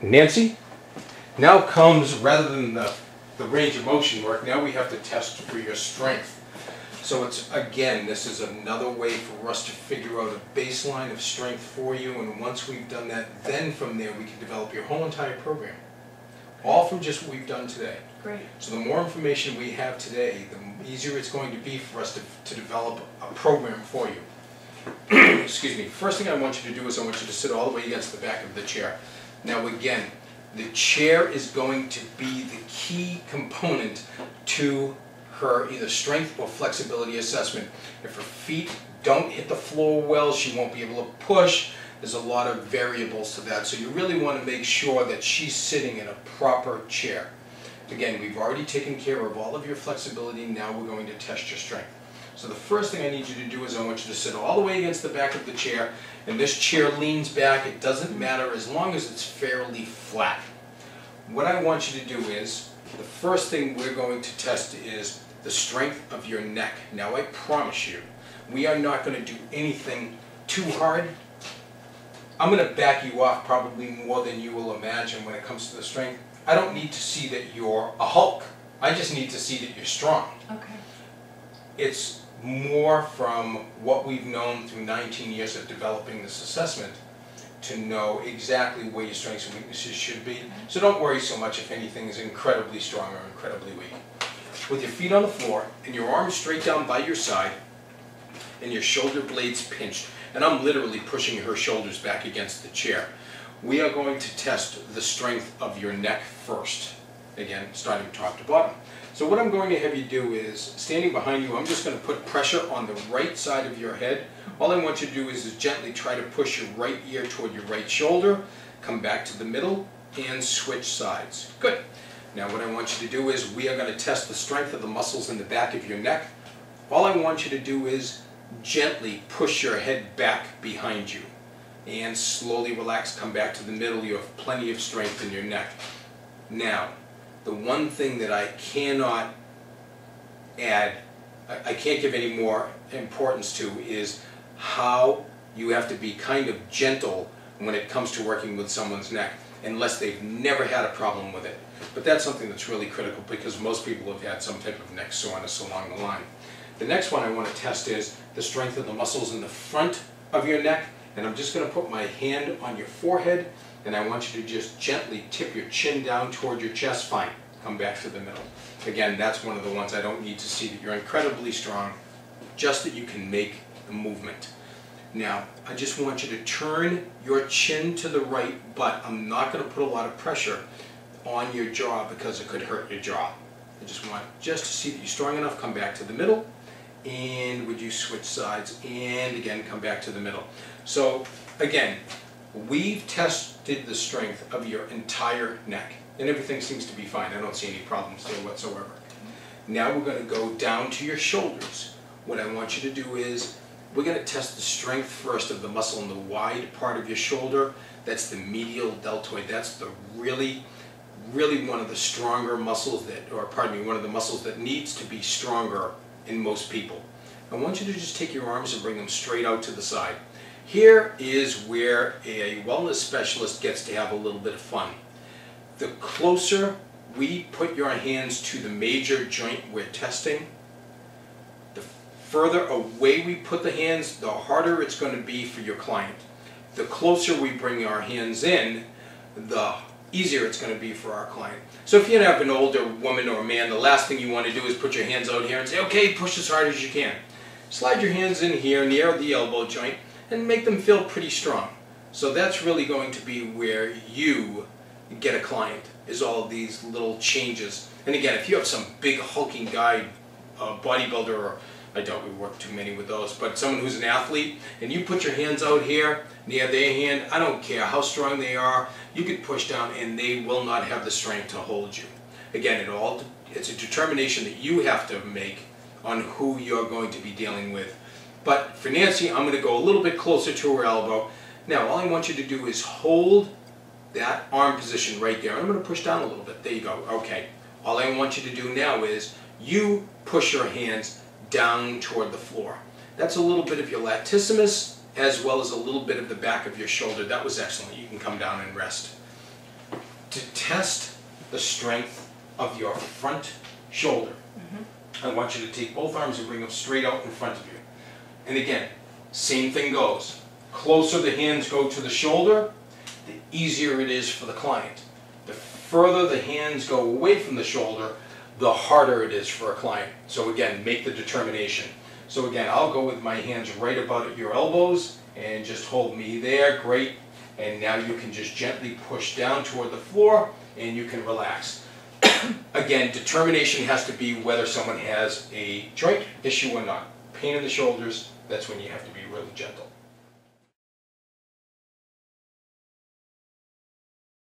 Nancy, now comes, rather than the range of motion work, now we have to test for your strength. So it's, again, this is another way for us to figure out a baseline of strength for you, and once we've done that, then from there we can develop your whole entire program. All from just what we've done today. Great. So the more information we have today, the easier it's going to be for us to develop a program for you. Excuse me. First thing I want you to do is I want you to sit all the way against the back of the chair. Now again, the chair is going to be the key component to her either strength or flexibility assessment. If her feet don't hit the floor well, she won't be able to push. There's a lot of variables to that, so you really want to make sure that she's sitting in a proper chair. Again, we've already taken care of all of your flexibility, now we're going to test your strength. So the first thing I need you to do is I want you to sit all the way against the back of the chair, and this chair leans back. It doesn't matter as long as it's fairly flat. What I want you to do is, the first thing we're going to test is the strength of your neck. Now I promise you, we are not going to do anything too hard. I'm going to back you off probably more than you will imagine when it comes to the strength. I don't need to see that you're a Hulk. I just need to see that you're strong. Okay. It's more from what we've known through 19 years of developing this assessment to know exactly where your strengths and weaknesses should be. So don't worry so much if anything is incredibly strong or incredibly weak. With your feet on the floor and your arms straight down by your side and your shoulder blades pinched, and I'm literally pushing her shoulders back against the chair, we are going to test the strength of your neck first. Again, starting top to bottom. So what I'm going to have you do is, standing behind you, I'm just going to put pressure on the right side of your head. All I want you to do is gently try to push your right ear toward your right shoulder, come back to the middle, and switch sides. Good. Now what I want you to do is, we are going to test the strength of the muscles in the back of your neck. All I want you to do is gently push your head back behind you and slowly relax, come back to the middle. You have plenty of strength in your neck. Now, the one thing that I cannot add, I can't give any more importance to, is how you have to be kind of gentle when it comes to working with someone's neck, unless they've never had a problem with it. But that's something that's really critical because most people have had some type of neck soreness along the line. The next one I want to test is the strength of the muscles in the front of your neck, and I'm just going to put my hand on your forehead, and I want you to just gently tip your chin down toward your chest. Fine. Come back to the middle. Again, that's one of the ones I don't need to see that you're incredibly strong, just that you can make the movement. Now, I just want you to turn your chin to the right, but I'm not going to put a lot of pressure on your jaw because it could hurt your jaw. I just want to see that you're strong enough. Come back to the middle, and would you switch sides, and again come back to the middle. So again, we've tested the strength of your entire neck, and everything seems to be fine. I don't see any problems there whatsoever. Now we're going to go down to your shoulders. What I want you to do is, we're going to test the strength first of the muscle in the wide part of your shoulder. That's the medial deltoid. That's the really one of the stronger muscles that, or pardon me, one of the muscles that needs to be stronger in most people. I want you to just take your arms and bring them straight out to the side. Here is where a wellness specialist gets to have a little bit of fun. The closer we put your hands to the major joint we're testing, the further away we put the hands, the harder it's going to be for your client. The closer we bring our hands in, the easier it's going to be for our client. So if you have an older woman or man, the last thing you want to do is put your hands out here and say, okay, push as hard as you can. Slide your hands in here near the elbow joint and make them feel pretty strong. So that's really going to be where you get a client, is all of these little changes. And again, if you have some big hulking guy, bodybuilder, or I doubt we work too many with those, but someone who's an athlete, and you put your hands out here near their hand, I don't care how strong they are, you could push down and they will not have the strength to hold you. Again, it's a determination that you have to make on who you're going to be dealing with. But for Nancy, I'm going to go a little bit closer to her elbow. Now, all I want you to do is hold that arm position right there. I'm going to push down a little bit. There you go. Okay. All I want you to do now is you push your hands down toward the floor. That's a little bit of your latissimus as well as a little bit of the back of your shoulder. That was excellent. You can come down and rest. to test the strength of your front shoulder, I want you to take both arms and bring them straight out in front of you. And again, same thing goes. Closer the hands go to the shoulder, the easier it is for the client. The further the hands go away from the shoulder, the harder it is for a client. So again, make the determination. So again, I'll go with my hands right about at your elbows and just hold me there, great. And now you can just gently push down toward the floor and you can relax. Again, determination has to be whether someone has a joint issue or not. Pain in the shoulders, that's when you have to be really gentle.